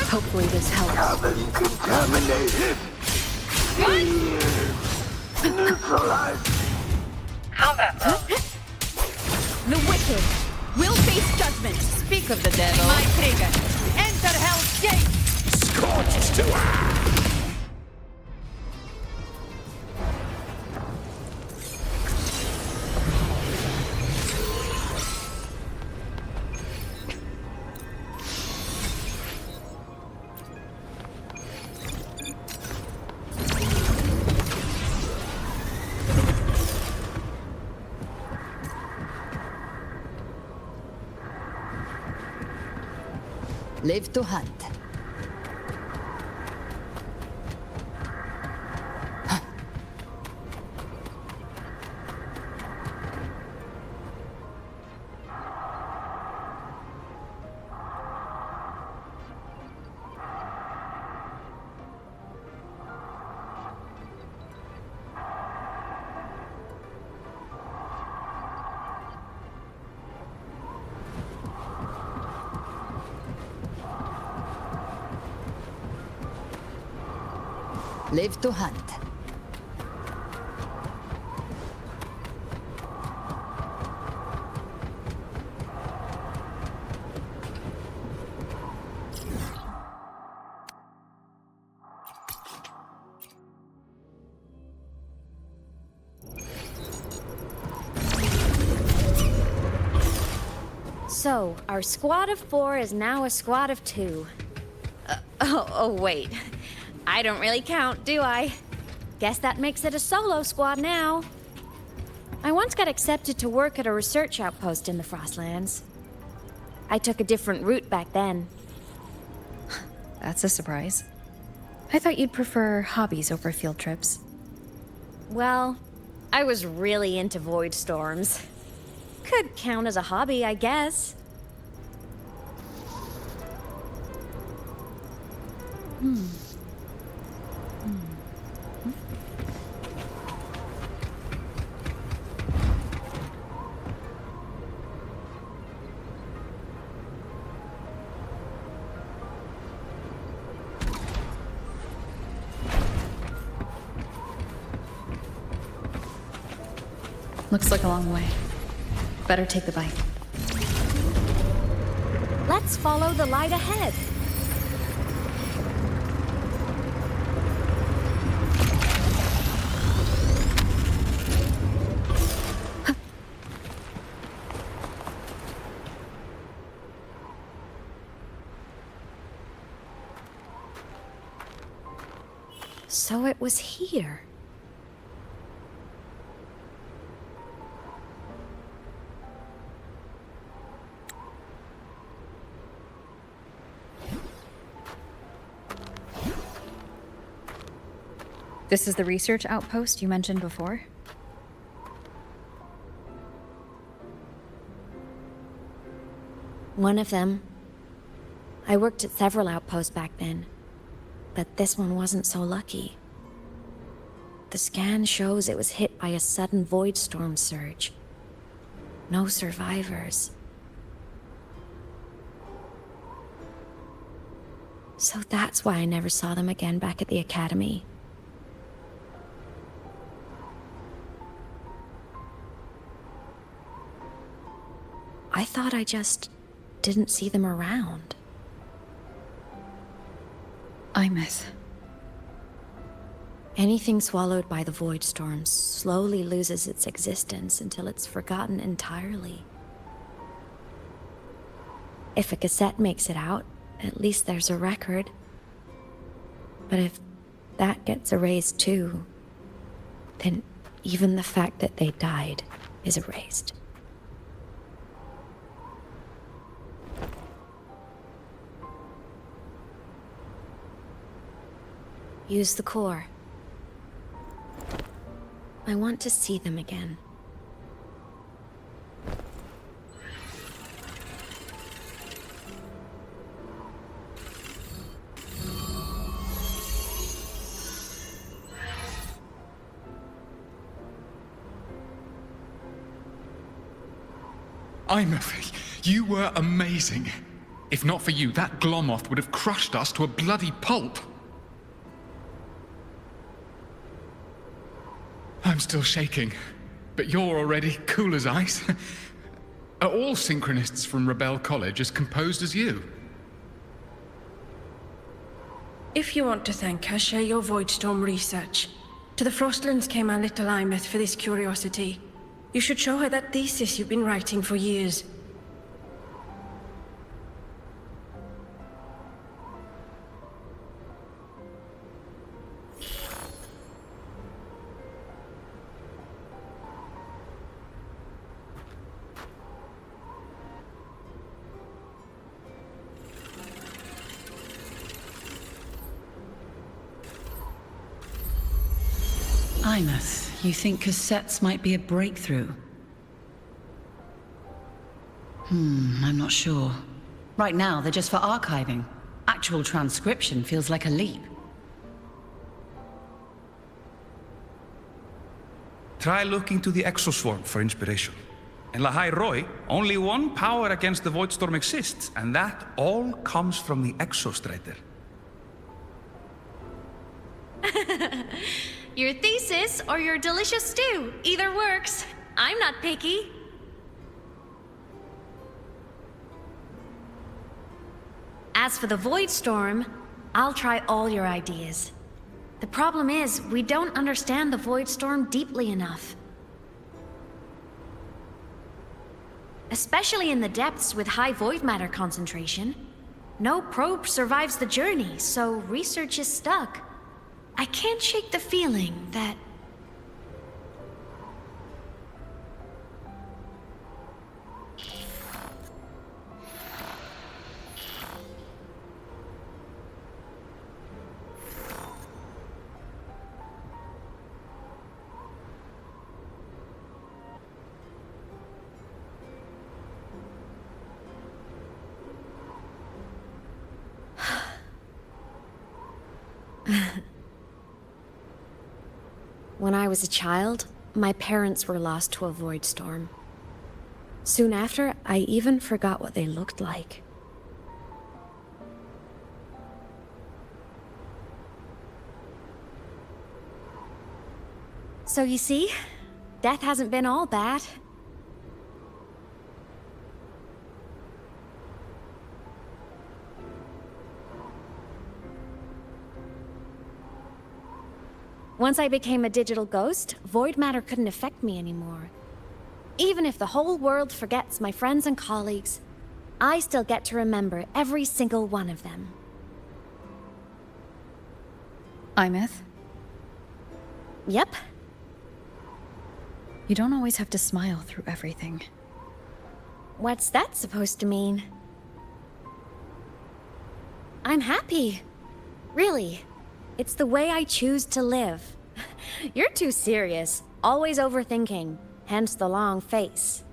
Hopefully this helps. Cabin contaminated. Neutralized. The wicked will face judgment. Speak of the devil. My trigger. Enter Hell's Gate. Scorched to Live to hunt. Live to hunt. So, our squad of 4 is now a squad of 2. Oh, wait. I don't really count, do I? Guess that makes it a solo squad now. I once got accepted to work at a research outpost in the Frostlands. I took a different route back then. That's a surprise. I thought you'd prefer hobbies over field trips. Well, I was really into void storms. Could count as a hobby, I guess. Looks like a long way. Better take the bike. Let's follow the light ahead. So it was here. This is the research outpost you mentioned before? One of them. I worked at several outposts back then, but this one wasn't so lucky. The scan shows it was hit by a sudden void storm surge. No survivors. So that's why I never saw them again back at the academy. I thought I just didn't see them around. I miss. Anything swallowed by the void storms slowly loses its existence until it's forgotten entirely. If a cassette makes it out, at least there's a record. But if that gets erased too, then even the fact that they died is erased. Use the core. I want to see them again. I'm afraid you were amazing. If not for you, that Glomoth would have crushed us to a bloody pulp. I'm still shaking, but you're already cool as ice. Are all synchronists from Rebel College as composed as you? If you want to thank her, share your Voidstorm research. To the Frostlands came our little Imeth for this curiosity. You should show her that thesis you've been writing for years. Imeth, you think cassettes might be a breakthrough? I'm not sure. Right now, they're just for archiving. Actual transcription feels like a leap. Try looking to the Exoswarm for inspiration. In Lahai Roi, only one power against the Voidstorm exists, and that all comes from the Exostrider. Your thesis or your delicious stew. Either works. I'm not picky. As for the Voidstorm, I'll try all your ideas. The problem is, we don't understand the Voidstorm deeply enough. Especially in the depths with high void matter concentration. No probe survives the journey, so research is stuck. I can't shake the feeling that... When I was a child, my parents were lost to a void storm. Soon after, I even forgot what they looked like. So you see, death hasn't been all bad. Once I became a digital ghost, void matter couldn't affect me anymore. Even if the whole world forgets my friends and colleagues, I still get to remember every single one of them. Imeth, Yep. you don't always have to smile through everything. What's that supposed to mean? I'm happy. Really. It's the way I choose to live. You're too serious. Always overthinking. Hence the long face.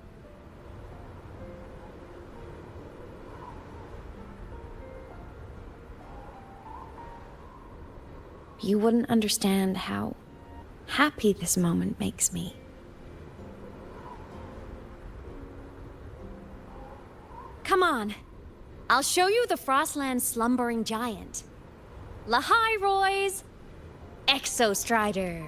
You wouldn't understand how happy this moment makes me. Come on. I'll show you the Frostland slumbering giant. Lahai Roy's Exostrider.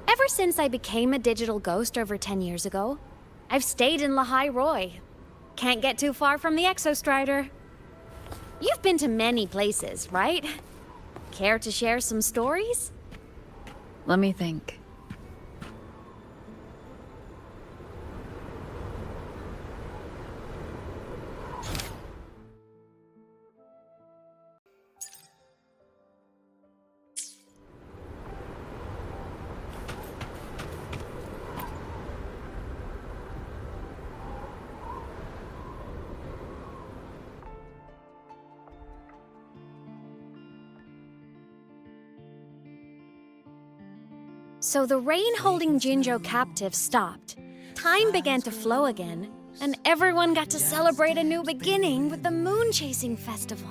Ever since I became a digital ghost over 10 years ago, I've stayed in Lahai Roi. Can't get too far from the Exostrider. You've been to many places, right? Care to share some stories? Let me think. So the rain holding Jinzhou captive stopped. Time began to flow again, and everyone got to celebrate a new beginning with the Moon Chasing Festival.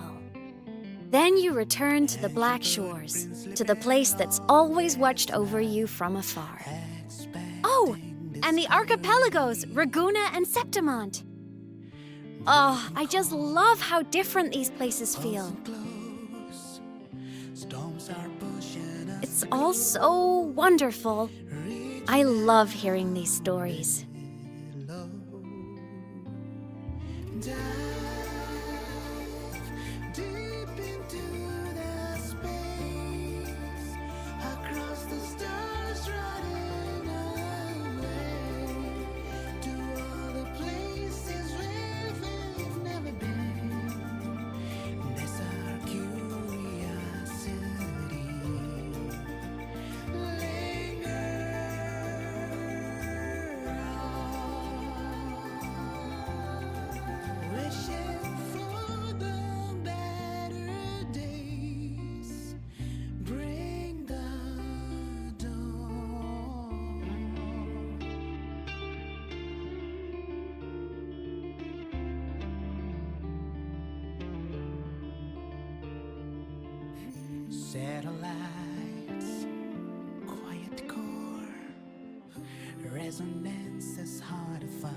Then you return to the Black Shores, to the place that's always watched over you from afar. Oh, and the archipelagos, Raguna and Septimont. Oh, I just love how different these places feel. It's all so wonderful. I love hearing these stories. Satellites, quiet core, resonance is hard to find.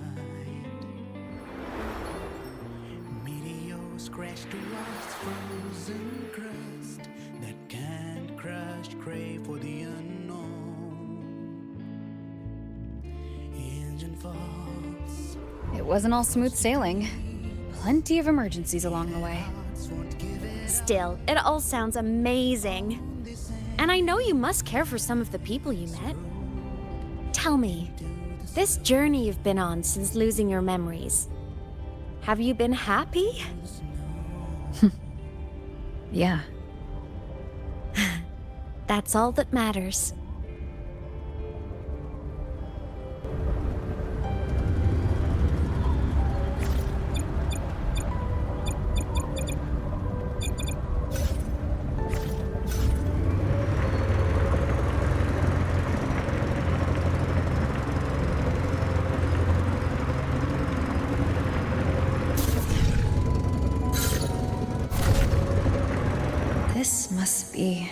Meteors crash towards frozen crust that can't crush, crave for the unknown. Engine falls. It wasn't all smooth sailing. Plenty of emergencies along the way. Still, it all sounds amazing. And I know you must care for some of the people you met. Tell me, this journey you've been on since losing your memories, have you been happy? Yeah. That's all that matters. This must be...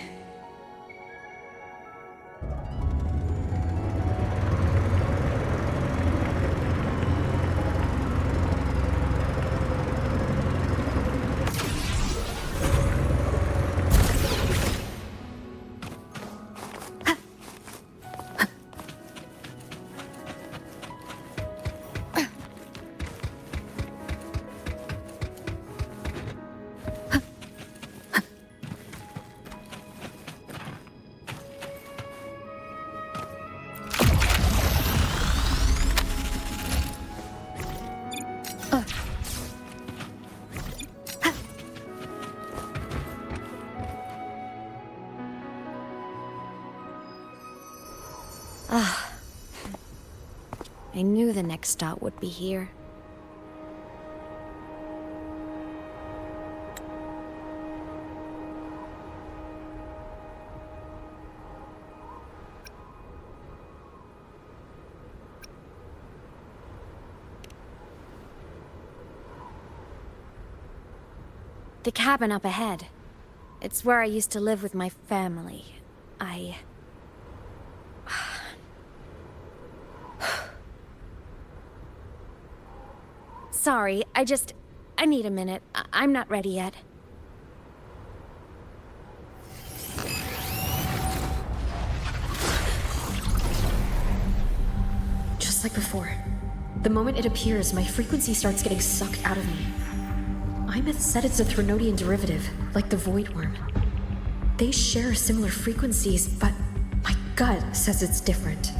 I knew the next stop would be here. The cabin up ahead. It's where I used to live with my family. Sorry, I need a minute. I'm not ready yet. Just like before. The moment it appears, my frequency starts getting sucked out of me. Imeth said it's a Threnodian derivative, like the Void Worm. They share similar frequencies, but my gut says it's different.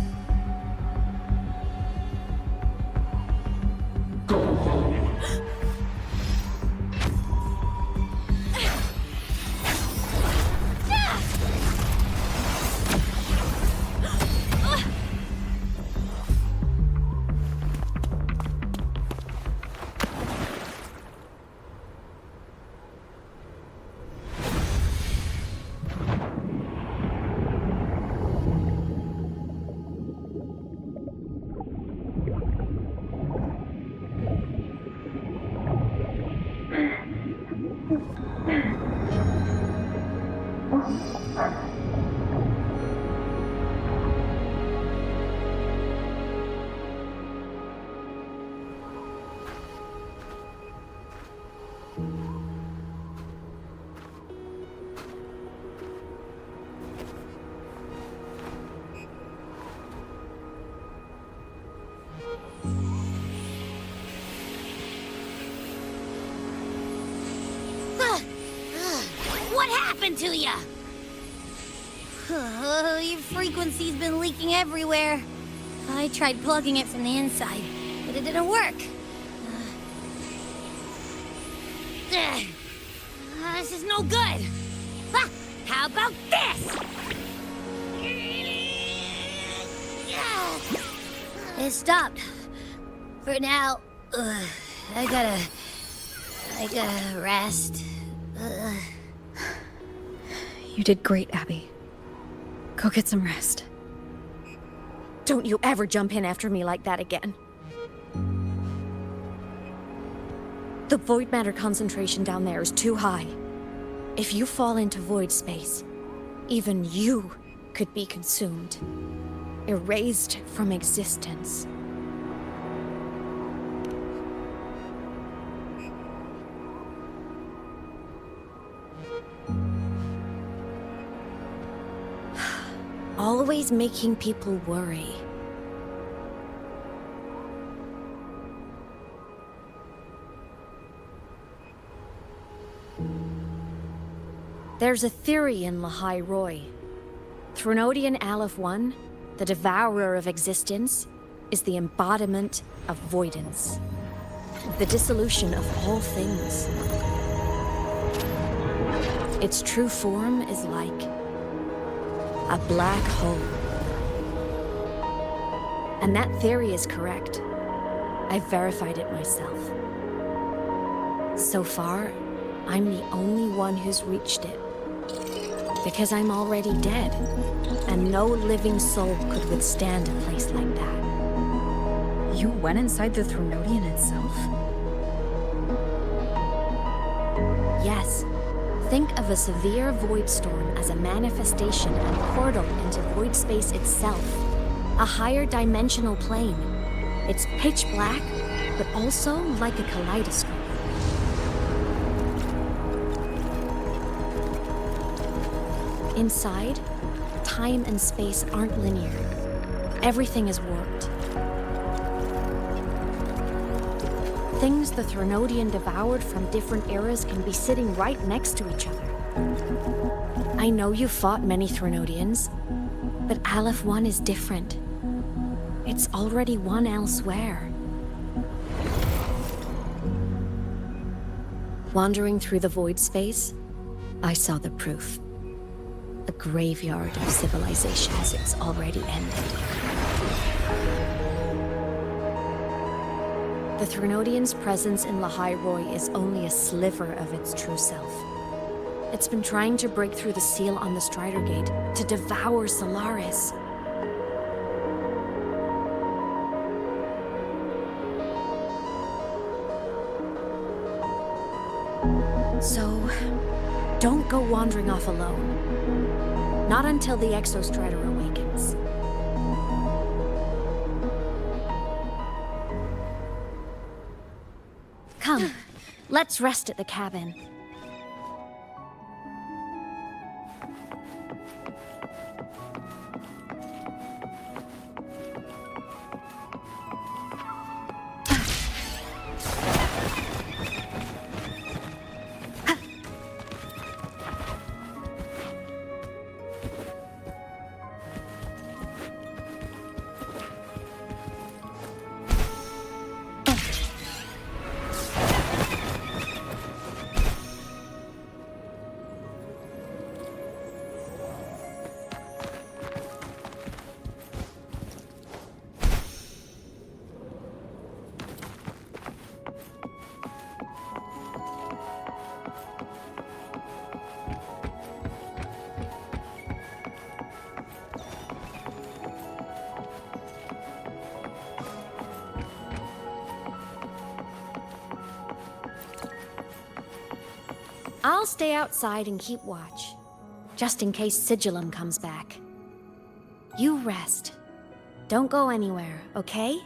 What happened to ya? Your frequency's been leaking everywhere. I tried plugging it from the inside, but it didn't work. This is no good. How about this? It stopped. For now. I gotta rest. You did great, Abby. Go get some rest. Don't you ever jump in after me like that again. The void matter concentration down there is too high. If you fall into void space, even you could be consumed, erased from existence. Always making people worry. There's a theory in Lahai Roy. Threnodian Aleph 1, the devourer of existence, is the embodiment of voidance. The dissolution of all things. Its true form is like a black hole. And that theory is correct. I've verified it myself. So far, I'm the only one who's reached it. Because I'm already dead, and no living soul could withstand a place like that. You went inside the Threnodian itself? Yes. Think of a severe void storm as a manifestation and portal into void space itself. A higher dimensional plane. It's pitch black, but also like a kaleidoscope. Inside, time and space aren't linear. Everything is warped. Things the Threnodian devoured from different eras can be sitting right next to each other. I know you fought many Threnodians, but Aleph 1 is different. It's already won elsewhere. Wandering through the void space, I saw the proof. A graveyard of civilizations it's already ended. The Threnodian's presence in Lahai Roy is only a sliver of its true self. It's been trying to break through the seal on the Strider Gate to devour Solaris. So, don't go wandering off alone. Not until the Exostrider awakens. Come, let's rest at the cabin. I'll stay outside and keep watch. just in case Sigillum comes back. You rest. Don't go anywhere, okay?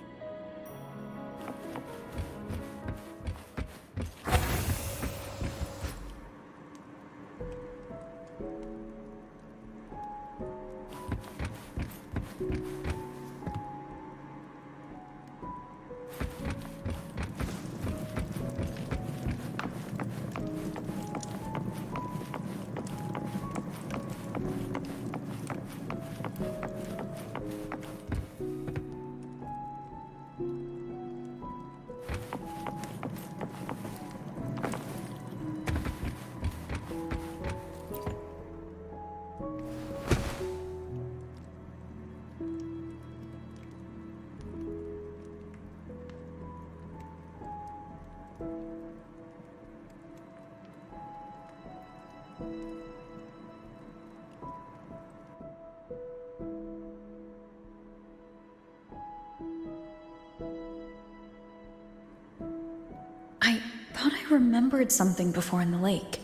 I thought I remembered something before in the lake.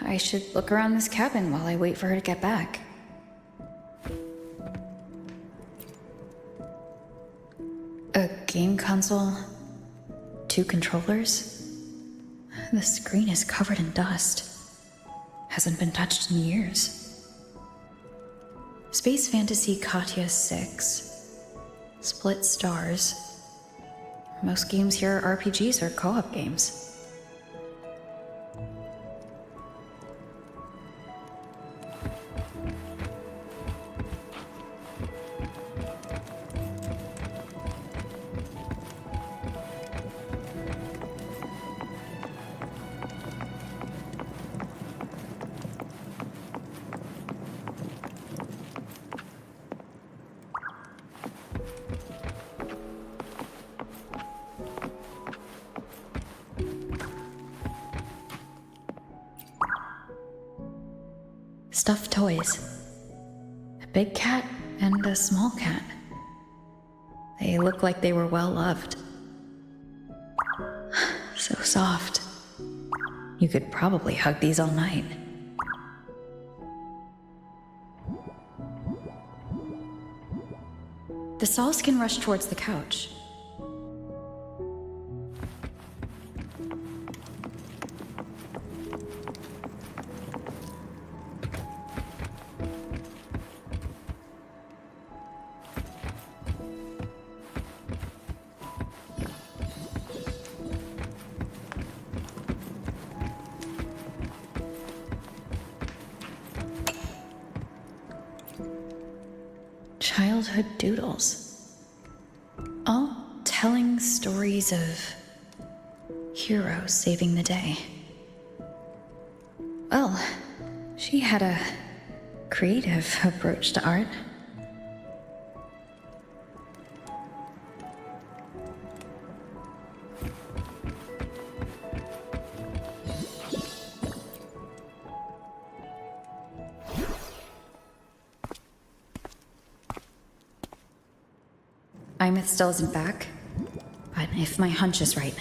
I should look around this cabin while I wait for her to get back. A game console, 2 controllers. The screen is covered in dust. Hasn't been touched in years. Space Fantasy Katya 6. Split stars. Most games here are RPGs or co-op games. Stuffed toys. A big cat and a small cat. They look like they were well loved. So soft. You could probably hug these all night. The Sauls can rush towards the couch. Childhood doodles. All telling stories of heroes saving the day. Well, she had a creative approach to art. Imeth still isn't back, but if my hunch is right.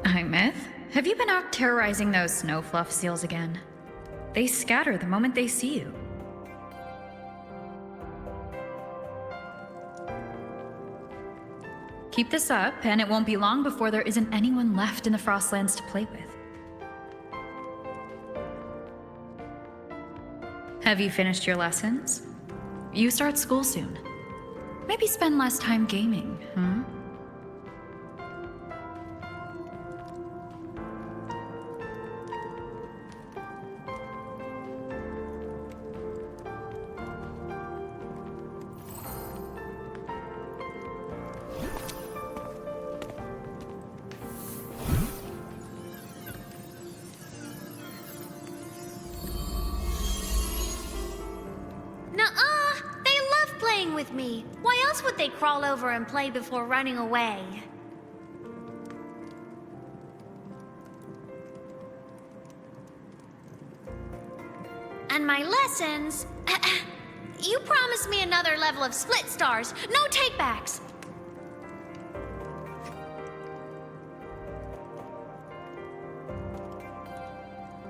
Imeth, have you been out terrorizing those snow fluff seals again? They scatter the moment they see you. Keep this up, and it won't be long before there isn't anyone left in the Frostlands to play with. Have you finished your lessons? You start school soon. Maybe spend less time gaming, hmm? Nuh-uh! They love playing with me. Why else would they crawl over and play before running away? And my lessons... You promised me another level of split stars. No takebacks.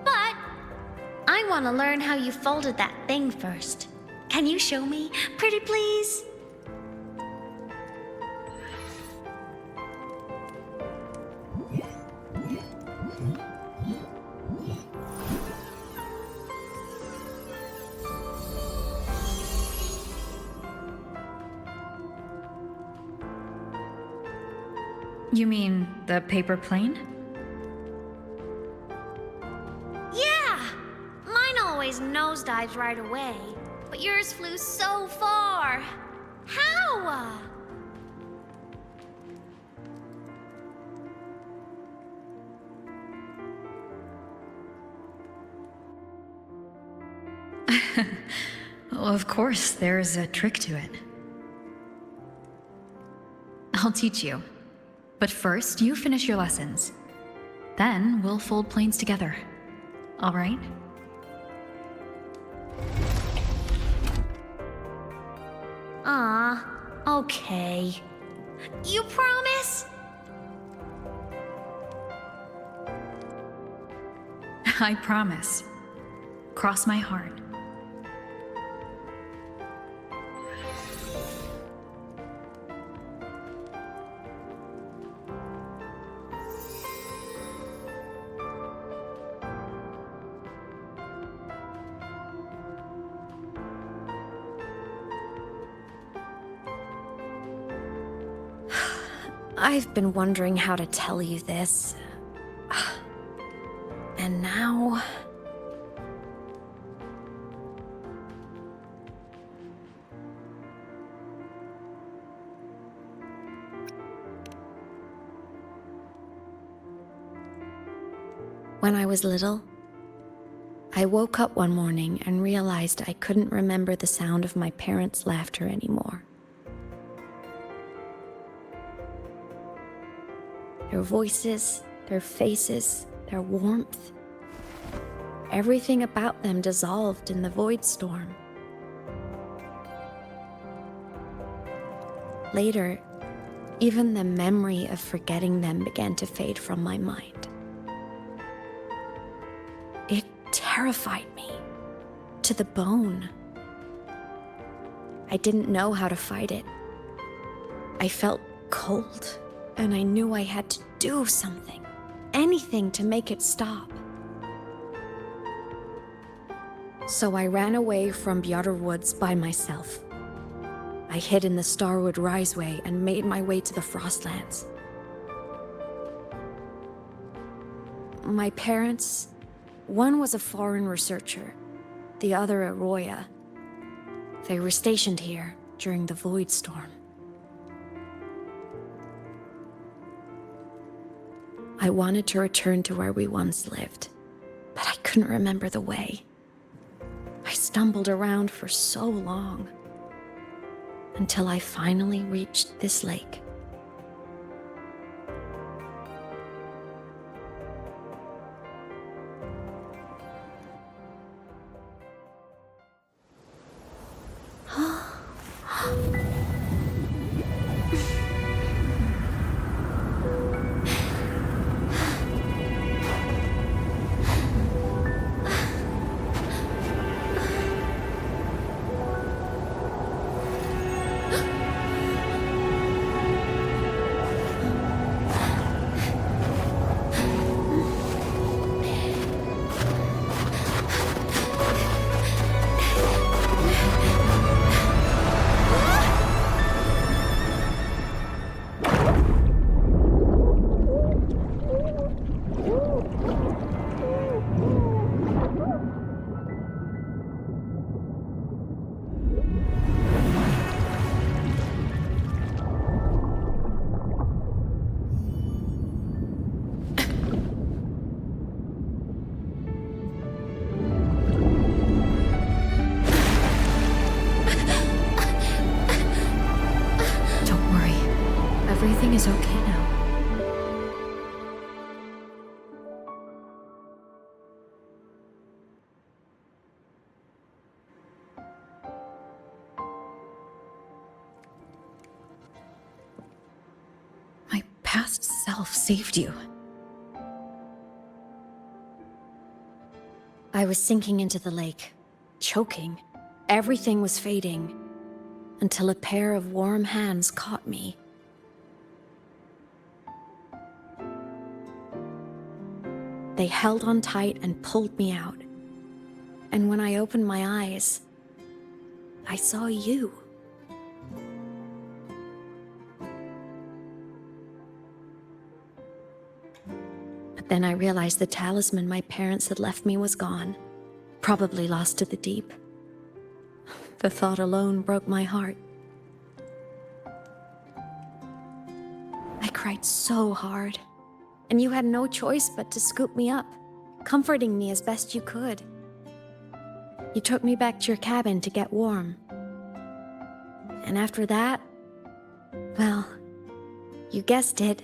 But I want to learn how you folded that thing first. Can you show me, pretty please? You mean the paper plane? Yeah! Mine always nosedives right away, but yours flew so far. How? Well, of course, there's a trick to it. I'll teach you. But first, you finish your lessons. Then we'll fold planes together. All right? Okay. You promise? I promise. Cross my heart. I've been wondering how to tell you this. And now... When I was little, I woke up one morning and realized I couldn't remember the sound of my parents' laughter anymore. Their voices, their faces, their warmth. Everything about them dissolved in the void storm. Later, even the memory of forgetting them began to fade from my mind. It terrified me to the bone. I didn't know how to fight it. I felt cold. And I knew I had to do something, anything to make it stop. So I ran away from Bjorder Woods by myself. I hid in the Starwood Riseway and made my way to the Frostlands. My parents, one was a foreign researcher, the other a Roya. They were stationed here during the Void Storm. I wanted to return to where we once lived, but I couldn't remember the way. I stumbled around for so long, until I finally reached this lake. Everything is okay now. itself saved you. I was sinking into the lake, choking. Everything was fading, until a pair of warm hands caught me. They held on tight and pulled me out. And when I opened my eyes, I saw you. But then I realized the talisman my parents had left me was gone, probably lost to the deep. The thought alone broke my heart. I cried so hard, and you had no choice but to scoop me up, comforting me as best you could. You took me back to your cabin to get warm. And after that, well, you guessed it.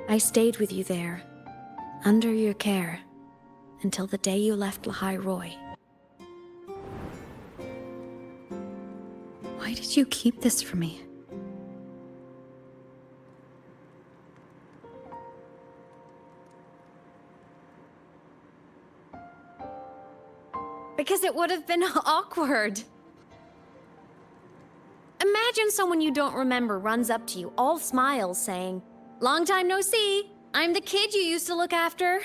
I stayed with you there, under your care, until the day you left Lahai Roy. Why did you keep this from me? Because it would have been awkward. Imagine someone you don't remember runs up to you, all smiles, saying, "Long time no see. I'm the kid you used to look after."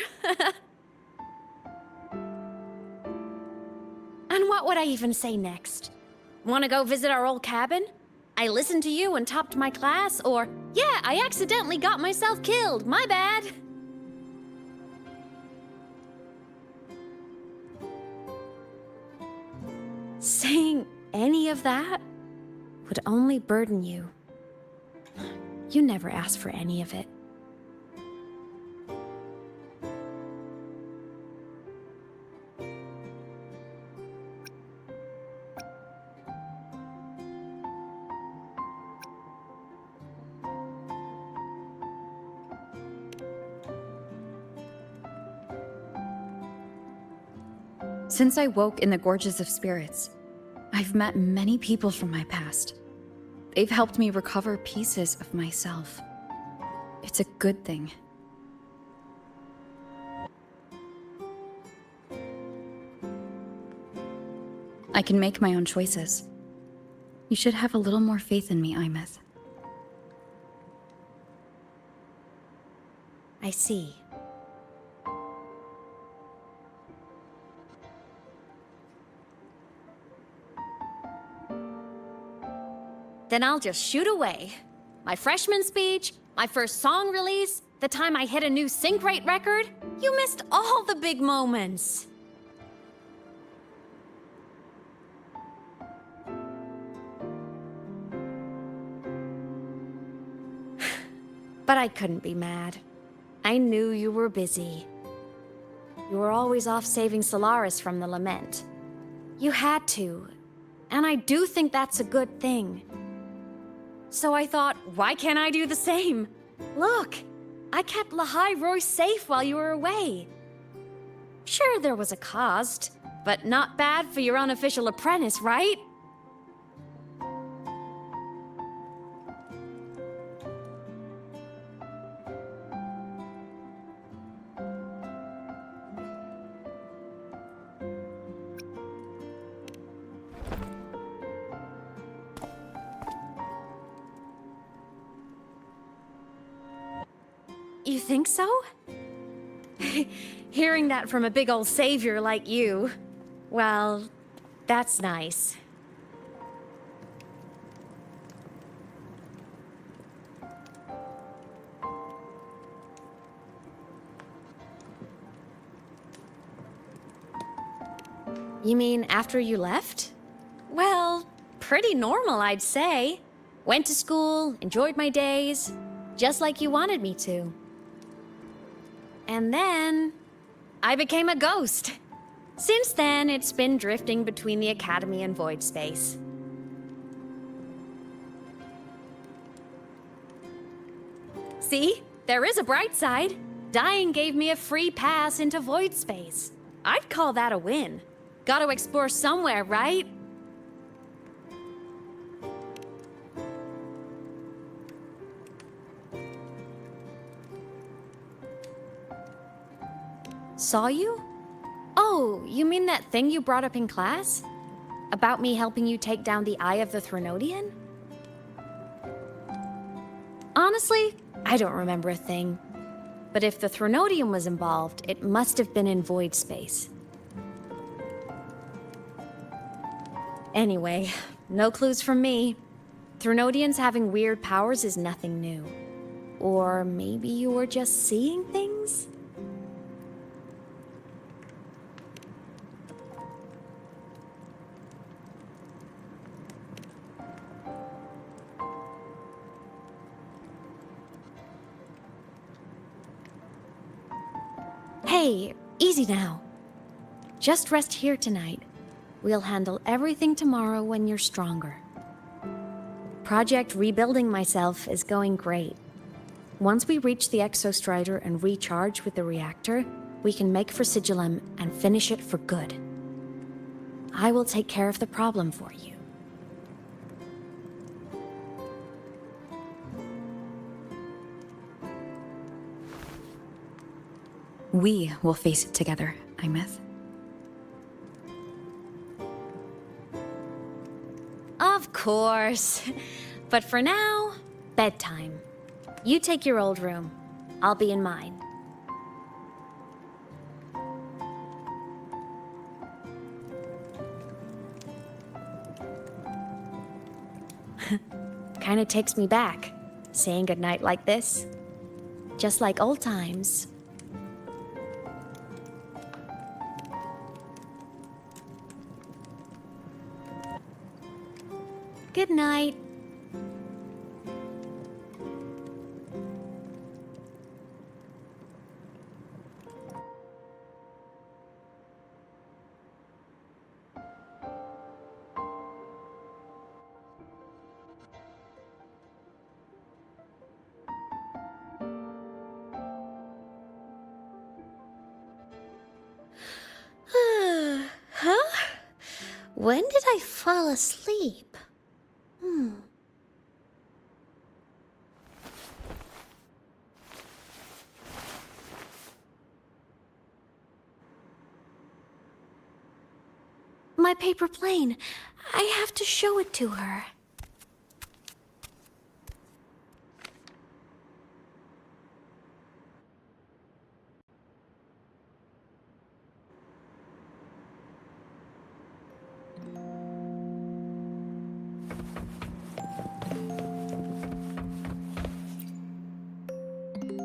And what would I even say next? Want to go visit our old cabin? I listened to you and topped my class, or, "Yeah, I accidentally got myself killed. My bad." Saying any of that would only burden you. You never asked for any of it. Since I woke in the Gorges of Spirits, I've met many people from my past. They've helped me recover pieces of myself. It's a good thing. I can make my own choices. You should have a little more faith in me, Imeth. I see. Then I'll just shoot away. My freshman speech, my first song release, the time I hit a new sync rate record. You missed all the big moments. But I couldn't be mad. I knew you were busy. You were always off saving Solaris from the lament. You had to, and I do think that's a good thing. So I thought, why can't I do the same? Look, I kept Lahai Roy safe while you were away. Sure, there was a cost, but not bad for your unofficial apprentice, right? You think so? Hearing that from a big old savior like you, well, that's nice. You mean after you left? Well, pretty normal, I'd say. Went to school, enjoyed my days, just like you wanted me to. And then, I became a ghost. Since then, it's been drifting between the Academy and Void Space. See? There is a bright side. Dying gave me a free pass into Void Space. I'd call that a win. Gotta explore somewhere, right? Saw you? Oh, you mean that thing you brought up in class? About me helping you take down the Eye of the Threnodian? Honestly, I don't remember a thing. But if the Threnodian was involved, it must have been in void space. Anyway, no clues from me. Threnodians having weird powers is nothing new. Or maybe you were just seeing things? Hey, easy now. Just rest here tonight. We'll handle everything tomorrow when you're stronger. Project Rebuilding Myself is going great. Once we reach the Exostrider and recharge with the reactor, we can make for Sigillum and finish it for good. I will take care of the problem for you. We will face it together, Imeth. Of course. But for now, bedtime. You take your old room. I'll be in mine. Kinda takes me back, saying goodnight like this. Just like old times. Good night. Huh? When did I fall asleep? My paper plane. I have to show it to her.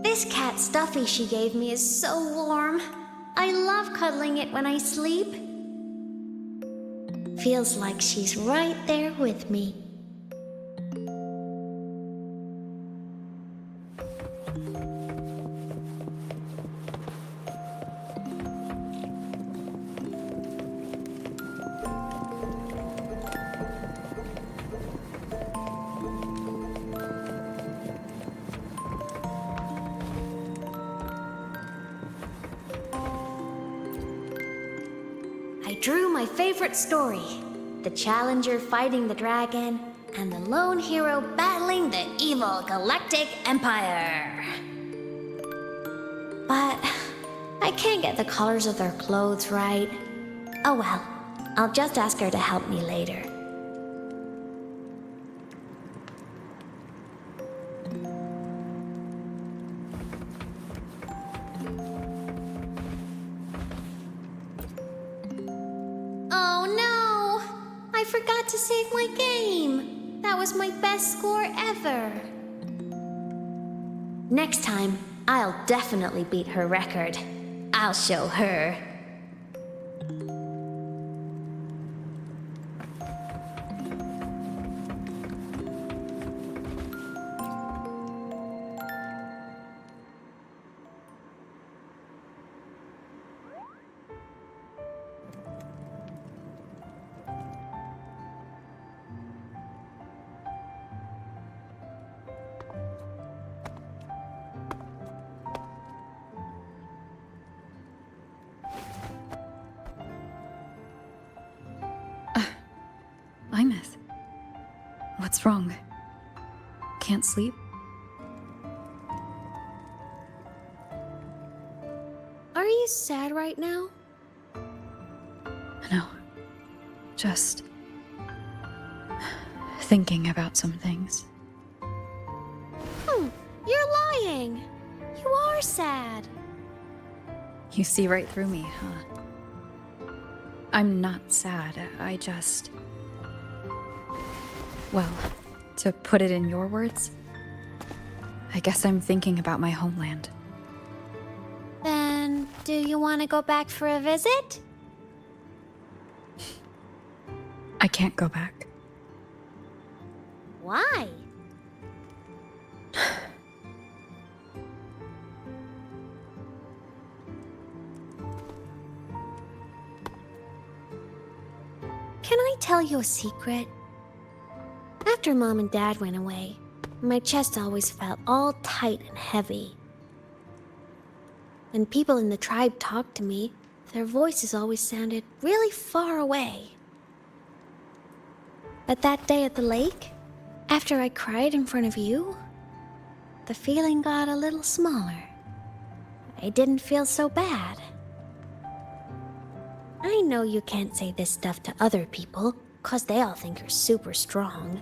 This cat stuffy she gave me is so warm. I love cuddling it when I sleep. Feels like she's right there with me. I drew my favorite story. The Challenger fighting the dragon, and the lone hero battling the evil Galactic Empire. But I can't get the colors of their clothes right. Oh well, I'll just ask her to help me later. I forgot to save my game. That was my best score ever. Next time, I'll definitely beat her record. I'll show her. Imeth. What's wrong? Can't sleep? Are you sad right now? No. Just thinking about some things. You're lying. You are sad. You see right through me, huh? I'm not sad. I just... Well, to put it in your words, I guess I'm thinking about my homeland. Then, do you want to go back for a visit? I can't go back. Why? Can I tell you a secret? After Mom and Dad went away, my chest always felt all tight and heavy. When people in the tribe talked to me, their voices always sounded really far away. But that day at the lake, after I cried in front of you, the feeling got a little smaller. I didn't feel so bad. I know you can't say this stuff to other people, 'cause they all think you're super strong.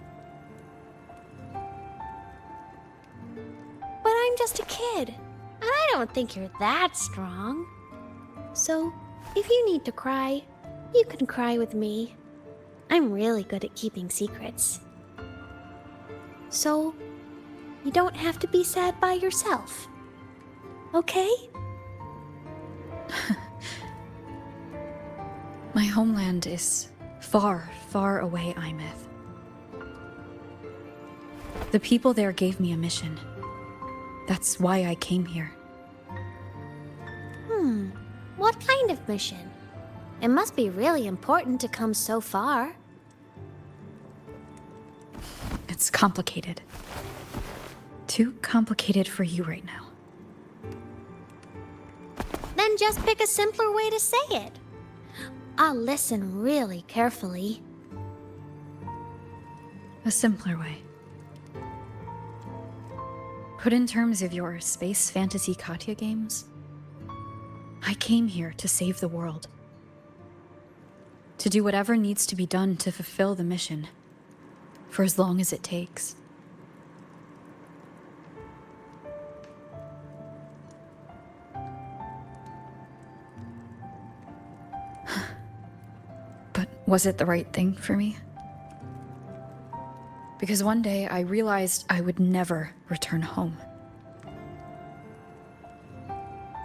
But I'm just a kid, and I don't think you're that strong. So, if you need to cry, you can cry with me. I'm really good at keeping secrets. So, you don't have to be sad by yourself. Okay? My homeland is far, far away, Imeth. The people there gave me a mission. That's why I came here. What kind of mission? It must be really important to come so far. It's complicated. Too complicated for you right now. Then just pick a simpler way to say it. I'll listen really carefully. A simpler way. Put in terms of your space fantasy Katya games, I came here to save the world. To do whatever needs to be done to fulfill the mission, for as long as it takes. But was it the right thing for me? Because one day I realized I would never return home.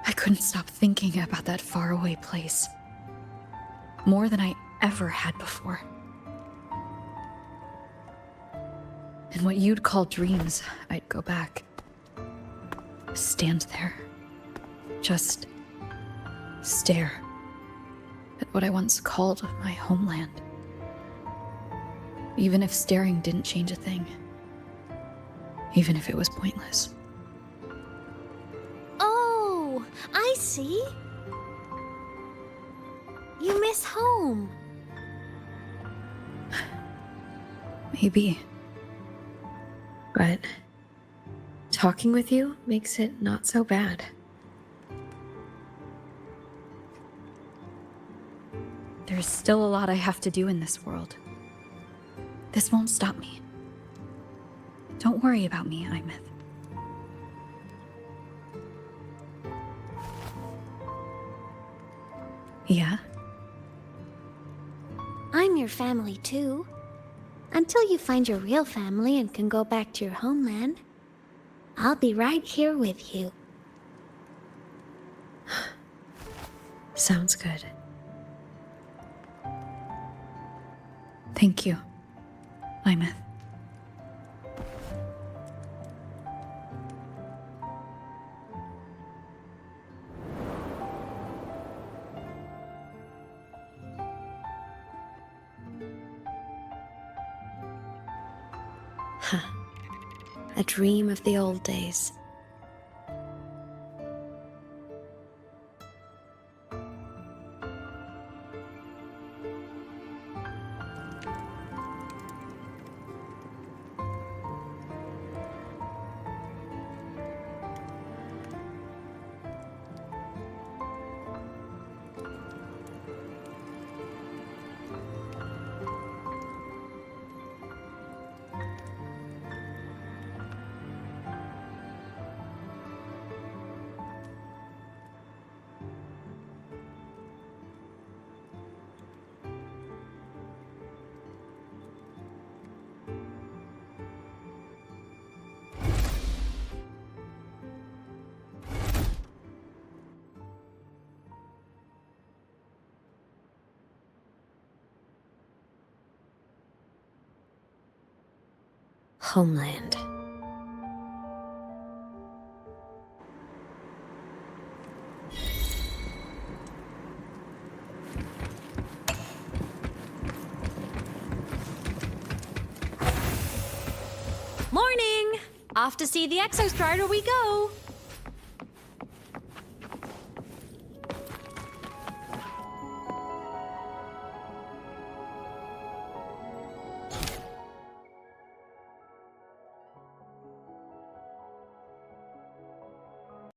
I couldn't stop thinking about that faraway place. More than I ever had before. In what you'd call dreams, I'd go back. Stand there. Just stare at what I once called my homeland. Even if staring didn't change a thing. Even if it was pointless. Oh, I see. You miss home. Maybe. But talking with you makes it not so bad. There's still a lot I have to do in this world. This won't stop me. Don't worry about me, Imeth. Yeah? I'm your family too. Until you find your real family and can go back to your homeland, I'll be right here with you. Sounds good. Thank you, Imeth. A dream of the old days. homeland. Morning! Off to see the Exostrider we go!